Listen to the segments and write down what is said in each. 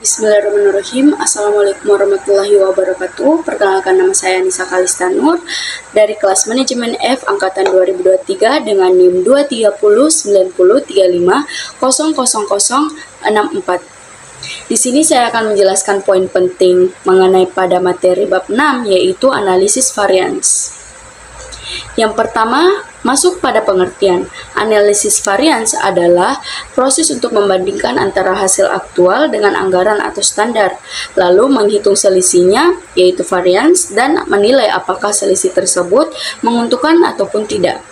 Bismillahirrahmanirrahim. Assalamualaikum warahmatullahi wabarakatuh. Perkenalkan, nama saya Nisa Kalista Nur dari kelas Manajemen F angkatan 2023 dengan NIM 23090350064. Di sini saya akan menjelaskan poin penting mengenai pada materi bab 6, yaitu analisis varians. Yang pertama, masuk pada pengertian. Analisis varians adalah proses untuk membandingkan antara hasil aktual dengan anggaran atau standar, lalu menghitung selisihnya, yaitu varians, dan menilai apakah selisih tersebut menguntungkan ataupun tidak.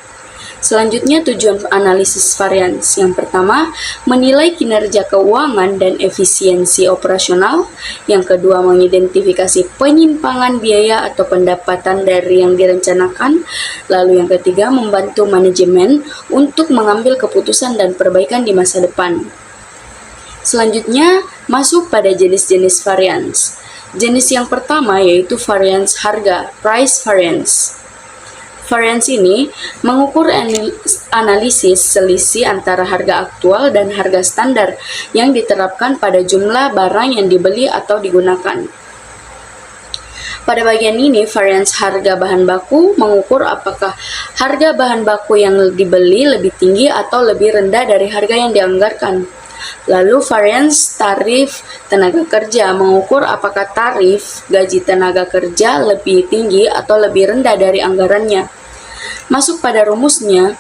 Selanjutnya, tujuan analisis varians. Yang pertama, menilai kinerja keuangan dan efisiensi operasional. Yang kedua, mengidentifikasi penyimpangan biaya atau pendapatan dari yang direncanakan. Lalu yang ketiga, membantu manajemen untuk mengambil keputusan dan perbaikan di masa depan. Selanjutnya, masuk pada jenis-jenis varians. Jenis yang pertama yaitu varians harga, price variance. Varians ini mengukur analisis selisih antara harga aktual dan harga standar yang diterapkan pada jumlah barang yang dibeli atau digunakan. Pada bagian ini, varians harga bahan baku mengukur apakah harga bahan baku yang dibeli lebih tinggi atau lebih rendah dari harga yang dianggarkan. Lalu varians tarif tenaga kerja mengukur apakah tarif gaji tenaga kerja lebih tinggi atau lebih rendah dari anggarannya. Masuk pada rumusnya,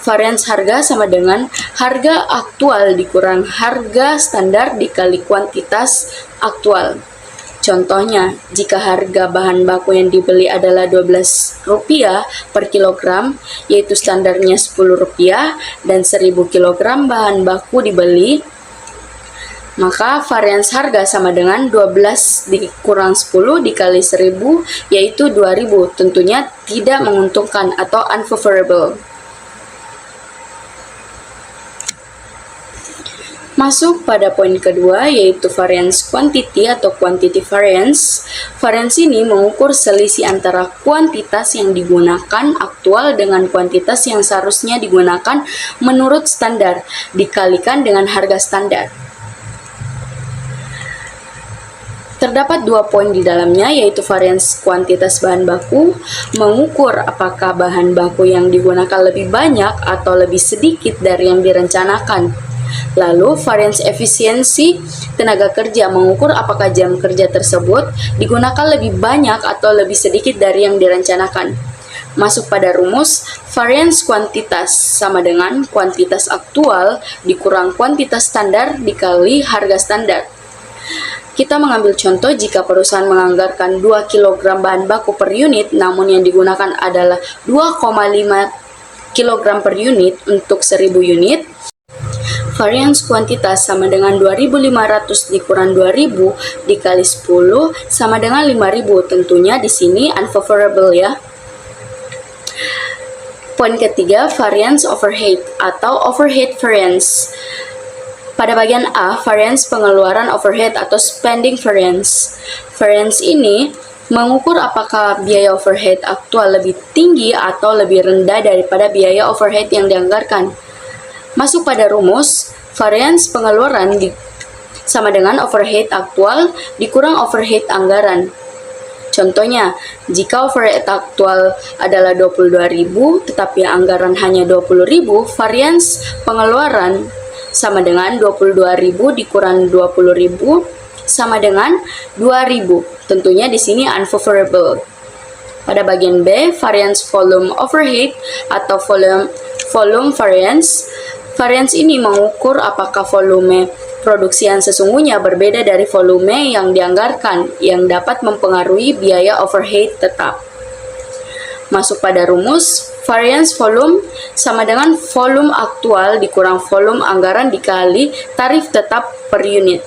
varians harga sama dengan harga aktual dikurang harga standar dikali kuantitas aktual. Contohnya, jika harga bahan baku yang dibeli adalah Rp12 per kilogram, yaitu standarnya Rp10, dan 1000 kilogram bahan baku dibeli, maka varians harga sama dengan 12 dikurang 10 dikali 1000, yaitu 2000, tentunya tidak menguntungkan atau unfavorable. Masuk pada poin kedua, yaitu variance quantity atau quantity variance. Variance ini mengukur selisih antara kuantitas yang digunakan aktual dengan kuantitas yang seharusnya digunakan menurut standar, dikalikan dengan harga standar. Terdapat dua poin di dalamnya, yaitu varians kuantitas bahan baku, mengukur apakah bahan baku yang digunakan lebih banyak atau lebih sedikit dari yang direncanakan. Lalu, varians efisiensi tenaga kerja mengukur apakah jam kerja tersebut digunakan lebih banyak atau lebih sedikit dari yang direncanakan. Masuk pada rumus, varians kuantitas sama dengan kuantitas aktual dikurang kuantitas standar dikali harga standar. Kita mengambil contoh jika perusahaan menganggarkan 2 kg bahan baku per unit, namun yang digunakan adalah 2,5 kg per unit untuk 1000 unit. Varians kuantitas sama dengan 2500 dikurang 2000 dikali 10 sama dengan 5000. Tentunya di sini unfavorable ya. Poin ketiga, variance overhead atau overhead variance. Pada bagian A, variance pengeluaran overhead atau spending variance. Variance ini mengukur apakah biaya overhead aktual lebih tinggi atau lebih rendah daripada biaya overhead yang dianggarkan. Masuk pada rumus, variance pengeluaran sama dengan overhead aktual dikurang overhead anggaran. Contohnya, jika overhead aktual adalah 22.000 tetapi anggaran hanya 20.000, variance pengeluaran sama dengan 22.000 dikurang 20.000 sama dengan 2.000. Tentunya di sini unfavorable. Pada bagian B, variance volume overhead atau volume variance. Variance ini mengukur apakah volume produksi yang sesungguhnya berbeda dari volume yang dianggarkan, yang dapat mempengaruhi biaya overhead tetap. Masuk pada rumus, variance volume sama dengan volume aktual dikurang volume anggaran dikali tarif tetap per unit.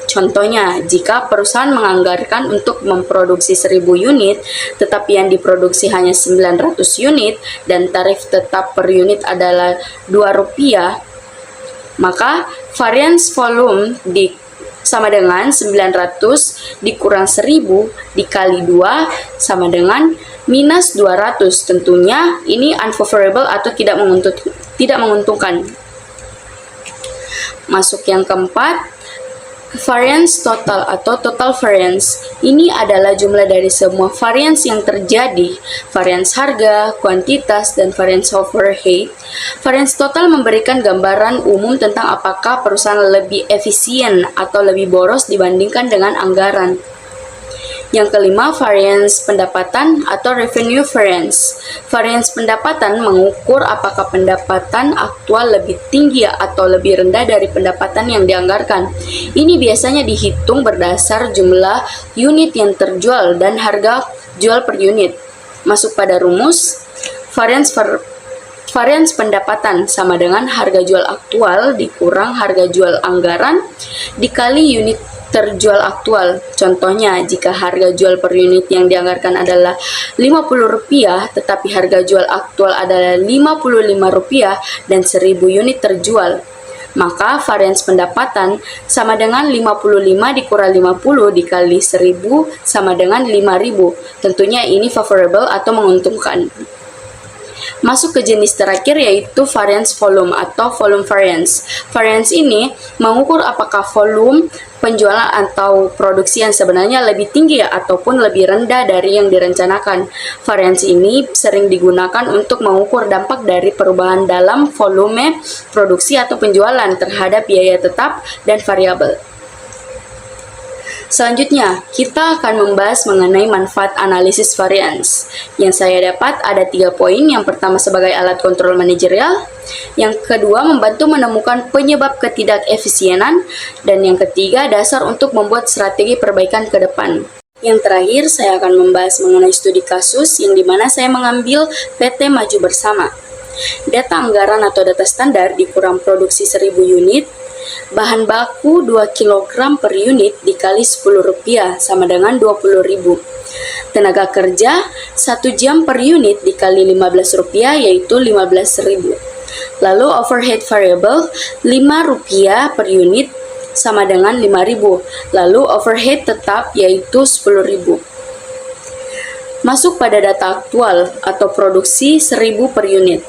Contohnya, jika perusahaan menganggarkan untuk memproduksi 1000 unit, tetapi yang diproduksi hanya 900 unit dan tarif tetap per unit adalah Rp2, maka variance volume sama dengan 900 dikurang 1000 dikali 2 sama dengan minus 200. Tentunya ini unfavorable atau tidak menguntungkan. Masuk yang keempat, Variance total atau total variance ini adalah jumlah dari semua variance yang terjadi, variance harga, kuantitas, dan variance overhead. Variance total memberikan gambaran umum tentang apakah perusahaan lebih efisien atau lebih boros dibandingkan dengan anggaran. Yang kelima, variance pendapatan atau revenue variance. Variance pendapatan mengukur apakah pendapatan aktual lebih tinggi atau lebih rendah dari pendapatan yang dianggarkan. Ini biasanya dihitung berdasar jumlah unit yang terjual dan harga jual per unit. Masuk pada rumus, variance pendapatan sama dengan harga jual aktual dikurang harga jual anggaran dikali unit terjual aktual. Contohnya, jika harga jual per unit yang dianggarkan adalah Rp50, tetapi harga jual aktual adalah Rp55 dan 1000 unit terjual, maka variance pendapatan sama dengan 55 dikurang 50 dikali 1000 sama dengan 5000. Tentunya ini favorable atau menguntungkan. Masuk ke jenis terakhir yaitu variance volume atau volume variance. Variance ini mengukur apakah volume penjualan atau produksi yang sebenarnya lebih tinggi ataupun lebih rendah dari yang direncanakan. Variance ini sering digunakan untuk mengukur dampak dari perubahan dalam volume produksi atau penjualan terhadap biaya tetap dan variabel. Selanjutnya, kita akan membahas mengenai manfaat analisis variance. Yang saya dapat ada 3 poin. Yang pertama sebagai alat kontrol manajerial, yang kedua membantu menemukan penyebab ketidakefisienan, dan yang ketiga dasar untuk membuat strategi perbaikan ke depan. Yang terakhir, saya akan membahas mengenai studi kasus yang dimana saya mengambil PT Maju Bersama. Data anggaran atau data standar dikurang produksi 1000 unit, bahan baku 2 kg per unit dikali Rp10 sama dengan Rp20.000. Tenaga kerja 1 jam per unit dikali Rp15 yaitu Rp15.000. Lalu overhead variable Rp5 per unit sama dengan Rp5.000. Lalu overhead tetap yaitu Rp10.000. Masuk pada data aktual atau produksi 1000 per unit.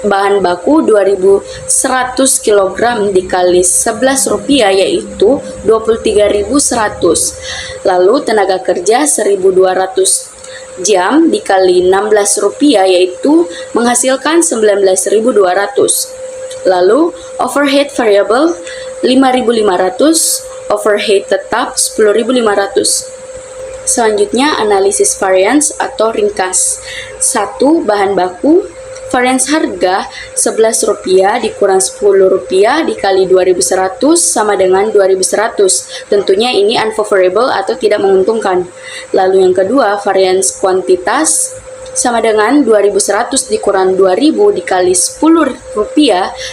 Bahan baku 2100 kg dikali Rp11 yaitu Rp23.100. Lalu tenaga kerja 1200 jam dikali Rp16 yaitu menghasilkan Rp19.200. Lalu overhead variable Rp5.500, overhead tetap Rp10.500. Selanjutnya analisis variance atau ringkas. 1. Bahan baku. Variance harga Rp11 dikurang Rp10 dikali 2100 sama dengan 2100. Tentunya ini unfavorable atau tidak menguntungkan. Lalu yang kedua, variance kuantitas sama dengan 2100 dikurang 2000 dikali Rp10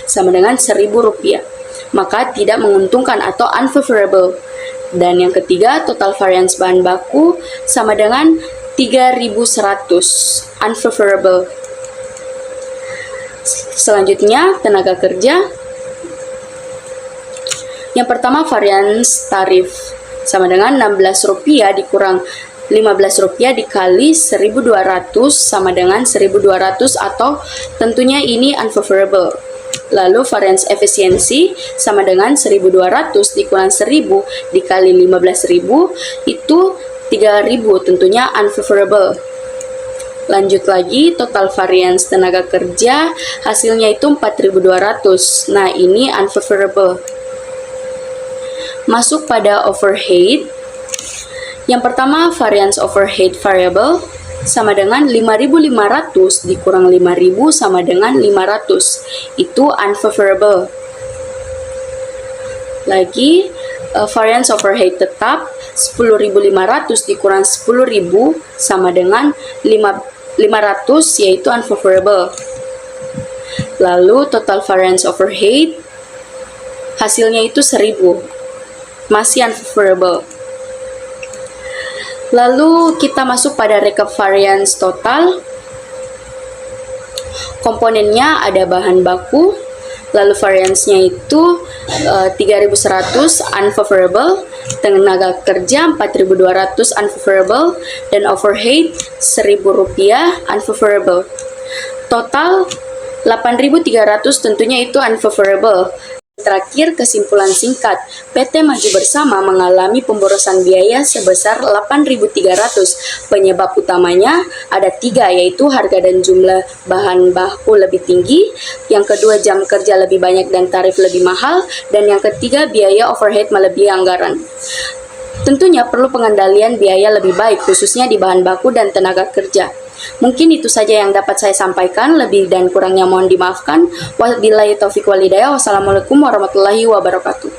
sama dengan Rp1000. Maka tidak menguntungkan atau unfavorable. Dan yang ketiga, total variance bahan baku sama dengan 3100, unfavorable. Selanjutnya, tenaga kerja. Yang pertama, variance tarif sama dengan Rp16 dikurang Rp15 dikali 1200 sama dengan 1200 atau tentunya ini unfavorable. Lalu variance efisiensi sama dengan 1200 dikurang 1000 dikali 15.000 itu 3000, tentunya unfavorable. Lanjut lagi, total variance tenaga kerja hasilnya itu 4.200. Nah, ini unfavorable. Masuk pada overhead. Yang pertama, variance overhead variable sama dengan 5.500 dikurang 5.000 sama dengan 500. Itu unfavorable. Lagi, variance overhead tetap 10.500 dikurang 10.000 sama dengan 500 yaitu unfavorable. Lalu total variance overhead hasilnya itu 1000, masih unfavorable. Lalu kita masuk pada recap variance total. Komponennya ada bahan baku, lalu variance-nya itu 3100 unfavorable, tenaga kerja 4200 unfavorable, dan overhead Rp1000 unfavorable. Total 8300 tentunya itu unfavorable. Terakhir, kesimpulan singkat, PT Maju Bersama mengalami pemborosan biaya sebesar 8.300. Penyebab utamanya ada 3, yaitu harga dan jumlah bahan baku lebih tinggi, yang kedua jam kerja lebih banyak dan tarif lebih mahal, dan yang ketiga biaya overhead melebihi anggaran. Tentunya perlu pengendalian biaya lebih baik, khususnya di bahan baku dan tenaga kerja. Mungkin itu saja yang dapat saya sampaikan, lebih dan kurangnya mohon dimaafkan. Wabillahi taufiq wal hidayah. Wassalamualaikum warahmatullahi wabarakatuh.